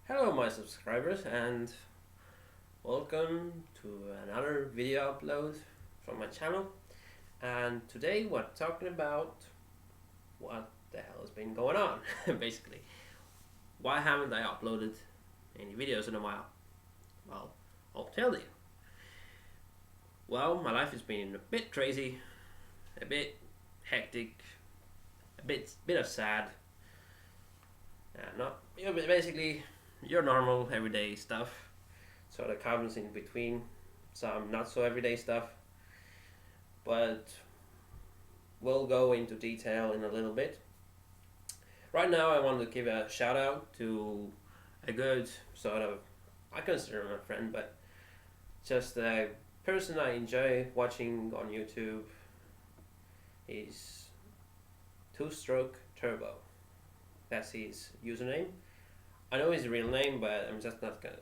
Hello, my subscribers, and welcome to another video upload from my channel. And today, we're talking about what the hell has been going on. Basically, why haven't I uploaded any videos in a while? Well, I'll tell you. Well, my life has been a bit crazy, a bit hectic, a bit of sad, and not basically your normal everyday stuff. So the comes in between some not so everyday stuff, but we'll go into detail in a little bit. Right now, I want to give a shout out to a good sort of, I consider him a friend, but just a person I enjoy watching on YouTube. He's Two Stroke Turbo. That's his username. I know his real name, but I'm just not gonna.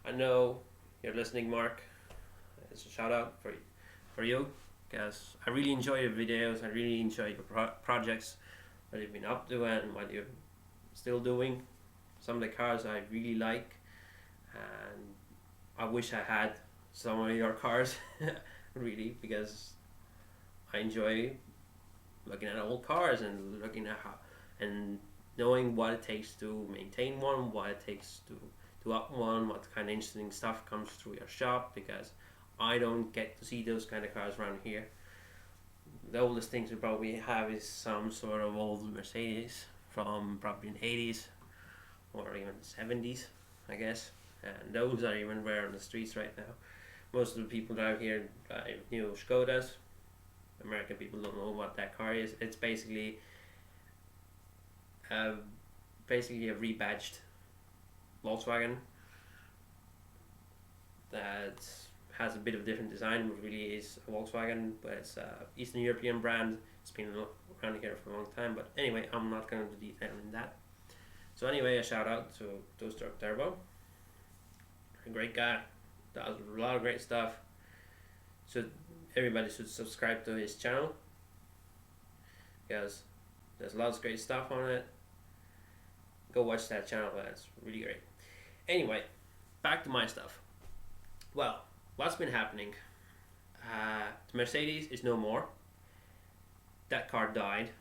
I know you're listening, Mark. It's a shout out for you, because I really enjoy your videos. I really enjoy your projects, what you've been up to and what you're still doing. Some of the cars I really like, and I wish I had some of your cars, really, because I enjoy looking at old cars and looking at how and knowing what it takes to maintain one, what it takes to up one, what kind of interesting stuff comes through your shop, because I don't get to see those kind of cars around here. The oldest things we probably have is some sort of old Mercedes from probably in the 80s or even 70s, I guess. And those are even rare on the streets right now. Most of the people drive here drive new Skodas. American people don't know what that car is. It's uh, basically a rebadged Volkswagen that has a bit of a different design, but really is a Volkswagen, but it's a Eastern European brand. It's been around here for a long time, but anyway, I'm not going to detail in that. So anyway, a shout out to Two Stroke Turbo. A great guy, does a lot of great stuff. So everybody should subscribe to his channel, because there's lots of great stuff on it. Go watch that channel, that's really great. Anyway, back to my stuff. Well, what's been happening? The Mercedes is no more. That car died.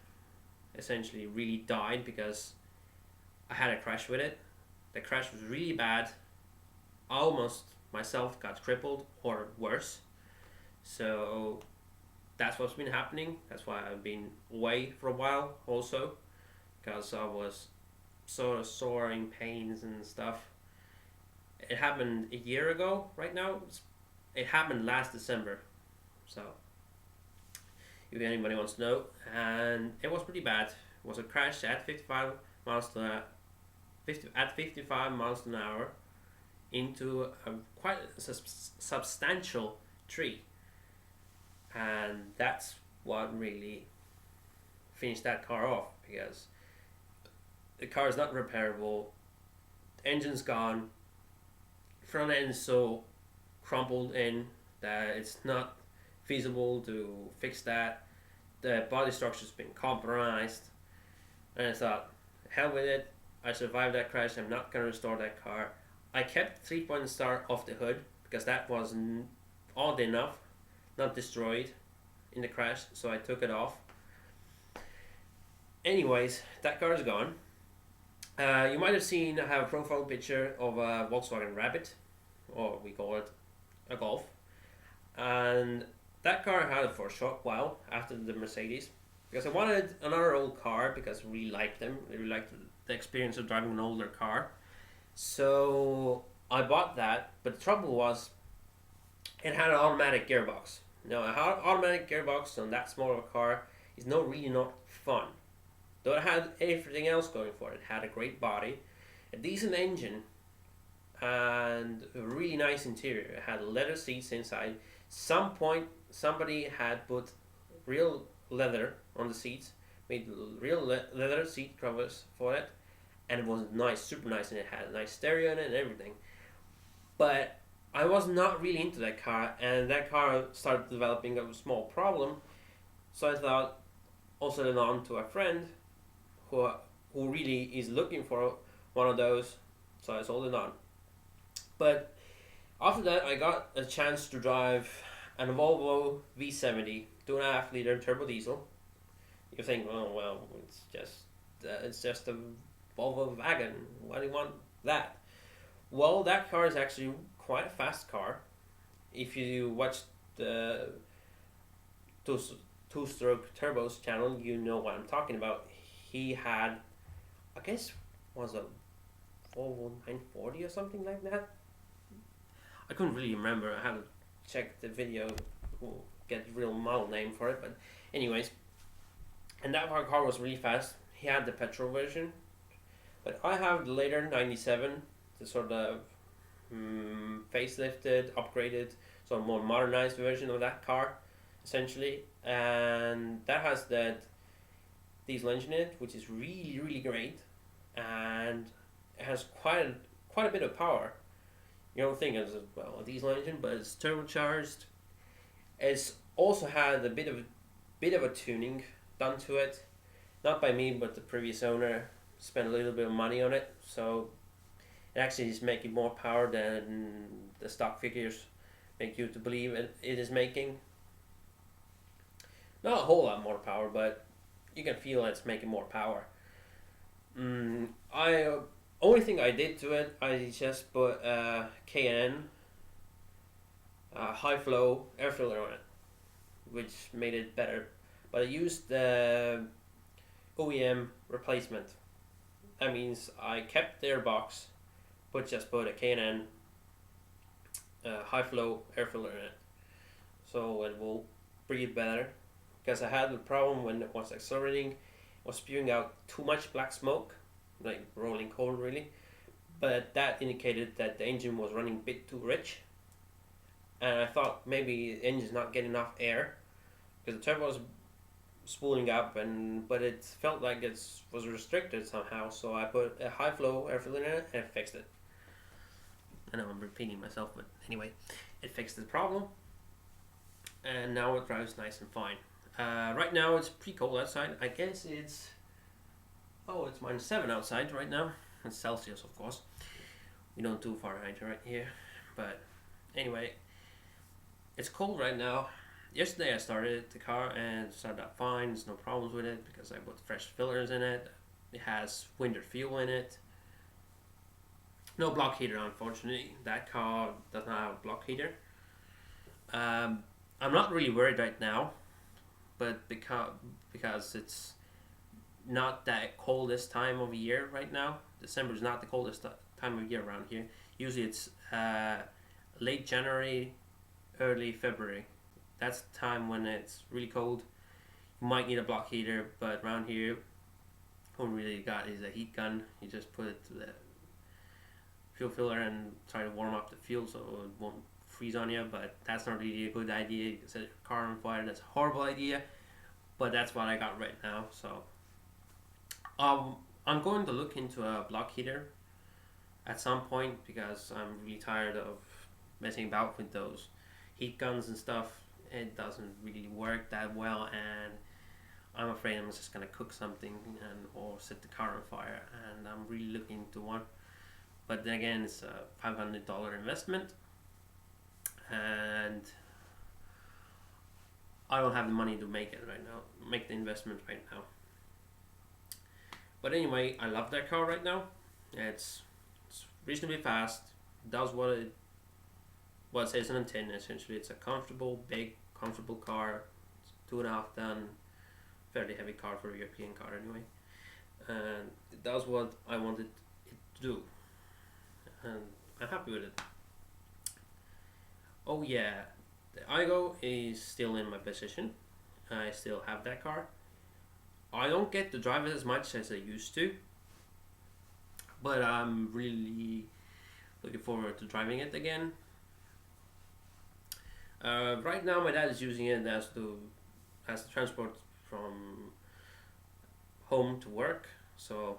Essentially, really died, because I had a crash with it. The crash was really bad. I almost myself got crippled or worse. So that's what's been happening. That's why I've been away for a while also, because I was sort of soaring pains and stuff. It happened a year ago right now. It happened last December. So if anybody wants to know, and it was pretty bad. It was a crash at 55 miles to 55 miles an hour into a quite substantial tree, and that's what really finished that car off, because the car is not repairable. The engine's gone. Front end is so crumpled in that it's not feasible to fix that. The body structure's been compromised, and I thought, hell with it. I survived that crash. I'm not gonna restore that car. I kept 3-point star off the hood, because that was odd enough, not destroyed in the crash, so I took it off. Anyways, that car is gone. You might have seen I have a profile picture of a Volkswagen Rabbit, or we call it a Golf, and that car I had it for a short while after the Mercedes, because I wanted another old car, because I really liked them. I really liked the experience of driving an older car. So I bought that, but the trouble was it had an automatic gearbox. Now, an automatic gearbox on that small of a car is really not fun. Though it had everything else going for it. It had a great body, a decent engine, and a really nice interior. It had leather seats inside. Some point somebody had put real leather on the seats, made real leather seat covers for it, and it was nice, super nice, and it had a nice stereo in it and everything. But I was not really into that car, and that car started developing a small problem. So I thought, also then on to a friend who really is looking for one of those, so I sold it on. But after that, I got a chance to drive a Volvo V70 2.5 liter turbo diesel. You think, oh well, it's just a Volvo wagon. Why do you want that? Well, that car is actually quite a fast car. If you watch the two two-stroke turbos channel, you know what I'm talking about. He had, I guess, was a Volvo 940 or something like that. I couldn't really remember. I had to check the video, get the real model name for it. But anyways, and that car was really fast. He had the petrol version, but I have the later 97, the sort of facelifted, upgraded, sort of more modernized version of that car, essentially. And that has that diesel engine in it, which is really, really great, and it has quite a bit of power. You don't think it's a diesel engine, but it's turbocharged. It's also had a bit of a tuning done to it, not by me, but the previous owner spent a little bit of money on it, so it actually is making more power than the stock figures make you to believe it is making. Not a whole lot more power, but you can feel it's making more power. I only thing I did to it, I just put K&N high flow air filter on it, which made it better. But I used the OEM replacement. That means I kept their box, but just put a K&N high flow air filter in it, so it will breathe better. Because I had the problem when it was accelerating, it was spewing out too much black smoke, like rolling coal really. But that indicated that the engine was running a bit too rich, and I thought maybe the engine's not getting enough air, because the turbo was spooling up, but it felt like it was restricted somehow. So I put a high flow air filter in it and it fixed it. I know I'm repeating myself, but anyway, it fixed the problem, and now it drives nice and fine. Right now it's pretty cold outside. I guess it's -7 outside right now. It's Celsius, of course. We don't do Fahrenheit right here, but anyway, it's cold right now. Yesterday I started the car and it started out fine. There's no problems with it because I put fresh fillers in it. It has winter fuel in it. No block heater, unfortunately. That car does not have a block heater. I'm not really worried right now, but because it's not that cold this time of year right now. December is not the coldest time of year around here. Usually it's late January, early February. That's the time when it's really cold. You might need a block heater, but around here, all we really got is a heat gun. You just put it to the fuel filler and try to warm up the fuel so it won't freeze on you, but that's not really a good idea. You can set your car on fire. That's a horrible idea, but that's what I got right now. So I'm going to look into a block heater at some point because I'm really tired of messing about with those heat guns and stuff. It doesn't really work that well, and I'm afraid I'm just gonna cook something or set the car on fire, and I'm really looking into one. But then again, it's a $500 investment, and I don't have the money to make the investment right now. But anyway, I love that car right now. It's reasonably fast. It does what it says on the tin. Essentially, it's a comfortable car. It's 2.5 ton, fairly heavy car for a European car anyway. And it does what I wanted it to do. And I'm happy with it. Oh yeah, the Aygo is still in my possession. I still have that car. I don't get to drive it as much as I used to, but I'm really looking forward to driving it again. Right now my dad is using it as the transport from home to work, so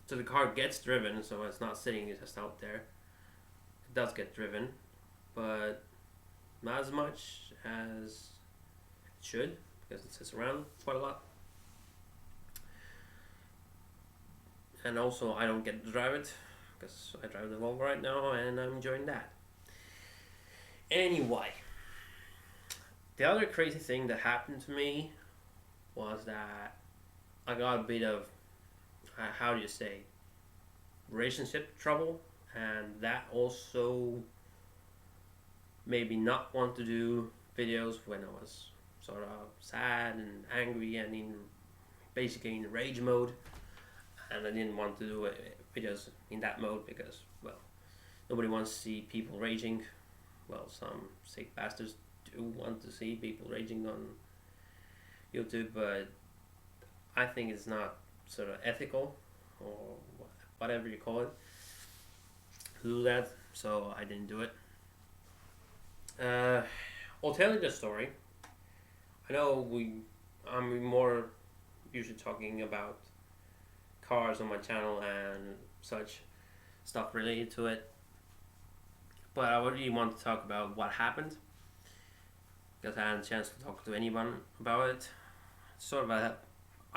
the car gets driven, so it's not sitting just out there. It does get driven, but not as much as it should, because it sits around quite a lot. and also I don't get to drive it because I drive the Volvo right now and I'm enjoying that. Anyway, the other crazy thing that happened to me was that I got a bit of how do you say relationship trouble, and that also made me not want to do videos when I was sort of sad and angry and basically in rage mode, and I didn't want to do videos in that mode because, well, nobody wants to see people raging. Well, some sick bastards do want to see people raging on YouTube, but I think it's not sort of ethical or whatever you call it to do that, so I didn't do it. I'll tell you the story. I know I'm more usually talking about cars on my channel and such stuff related to it, but I really want to talk about what happened because I had a chance to talk to anyone about it. It's sort of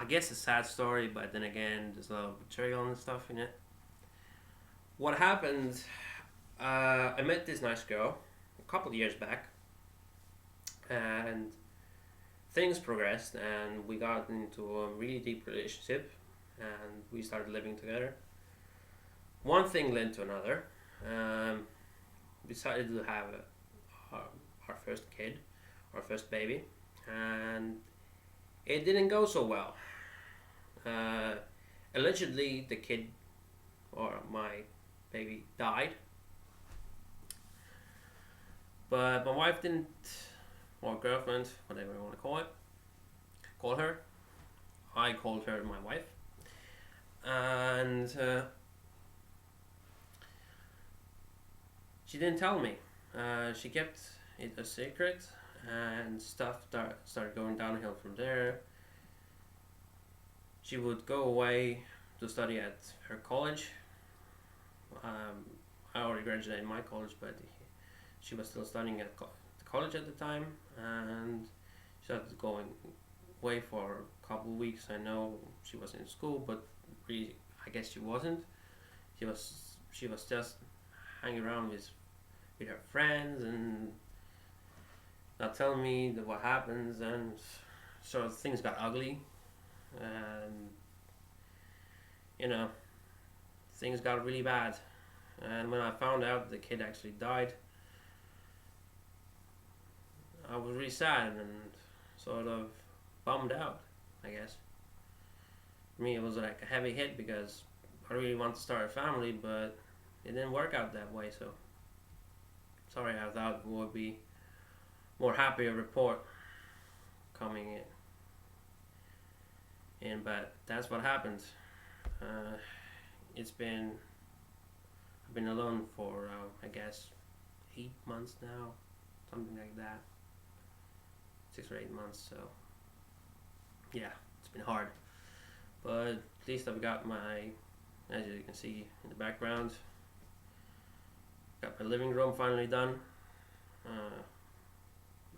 I guess a sad story, but then again, there's a lot of betrayal and stuff in it. What happened? I met this nice girl a couple of years back, and things progressed, and we got into a really deep relationship, and we started living together. One thing led to another. We decided to have our first kid, our first baby, and it didn't go so well. Allegedly, the kid or my baby died, but my wife didn't, or girlfriend, whatever you want to call her. I called her my wife, and she didn't tell me. She kept it a secret, and stuff started going downhill from there. She would go away to study at her college. I already graduated my college, but she was still studying at college at the time, and she started going away for a couple of weeks. I know she was in school, but really, I guess she wasn't. She was just hanging around with her friends and not telling me what happens, and so things got ugly, and things got really bad. And when I found out the kid actually died, I was really sad and sort of bummed out, I guess. For me, it was like a heavy hit because I really want to start a family, but it didn't work out that way. So sorry, I thought it would be more happier report coming in, but that's what happened. I've been alone for I guess 8 months now, something like that, 6 or 8 months. So yeah, it's been hard, but at least I've got as you can see in the background, got my living room finally done.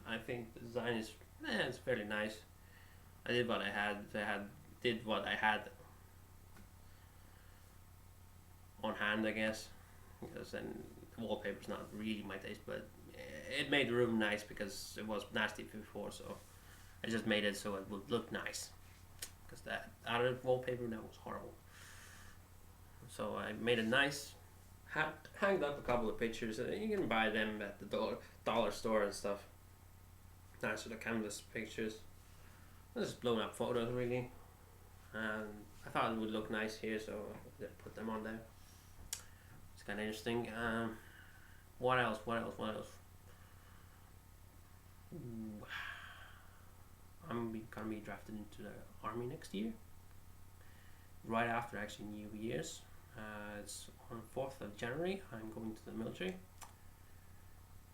I think the design is it's fairly nice. I did what I had on hand, I guess, because then the wallpaper's not really my taste, but it made the room nice because it was nasty before, so I just made it so it would look nice, because that other wallpaper, that was horrible. So I made it nice, hanged up a couple of pictures. You can buy them at the dollar store and stuff. Nice sort of canvas pictures. Just blown up photos, really. And I thought it would look nice here, so I put them on there. It's kind of interesting. What else? Ooh. I'm gonna be drafted into the army next year. Right after actually New Year's. It's on 4th of January. I'm going to the military.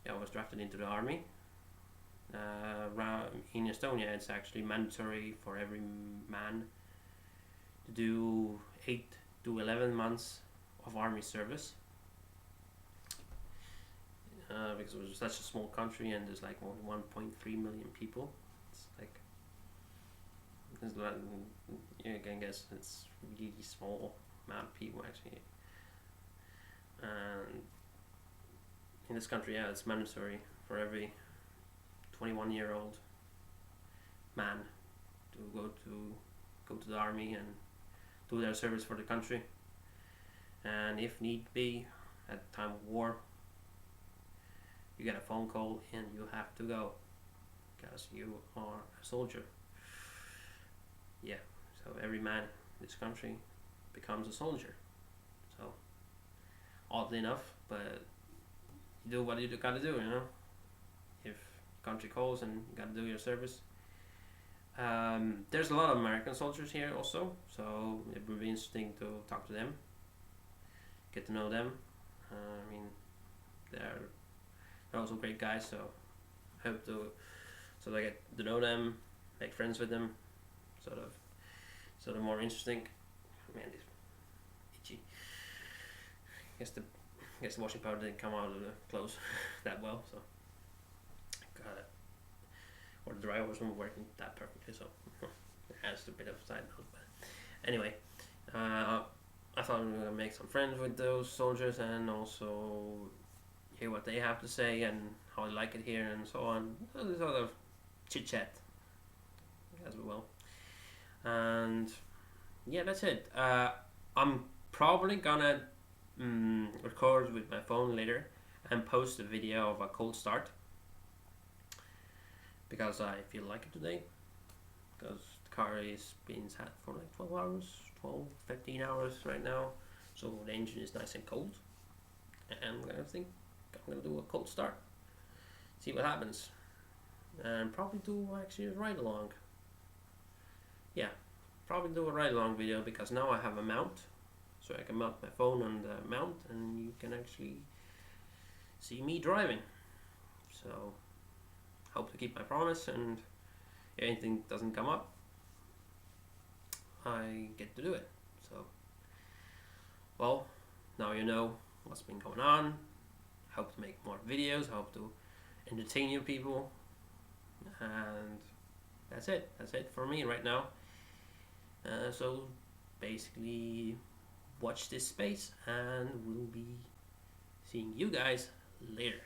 Yeah, I was drafted into the army. In Estonia, it's actually mandatory for every man to do 8 to 11 months of army service, because it was such a small country and there's like only 1.3 million people. You can guess it's really small amount of people actually. And in this country, yeah, it's mandatory for every 21-year-old man to go to the army and do their service for the country. And if need be, at the time of war, you get a phone call and you have to go because you are a soldier. Yeah, so every man in this country becomes a soldier. So oddly enough, but you do what you gotta do, you know. If country calls and you gotta do your service. There's a lot of American soldiers here also, so it would be interesting to talk to them, get to know them. I mean, they're also great guys, so I hope to I get to know them, make friends with them, sort of more interesting. Man, it's itchy. Guess the washing powder didn't come out of the clothes that well, so got it. Or the dryer wasn't working that perfectly, so it has a bit of a side note. But anyway, I thought we were gonna make some friends with those soldiers and also hear what they have to say and how they like it here and so on. So this sort of chit chat as well. And yeah, that's it. I'm probably gonna record with my phone later and post a video of a cold start because I feel like it today, because the car is being sat for like 15 hours right now, so the engine is nice and cold, and I'm gonna do a cold start, see what happens, and probably do actually a ride along. Yeah, probably do a ride along video because now I have a mount, so I can mount my phone on the mount and you can actually see me driving. So hope to keep my promise, and if anything doesn't come up, I get to do it. So, well, now you know what's been going on. Hope to make more videos, hope to entertain you people, and that's it for me right now. So basically watch this space and we'll be seeing you guys later.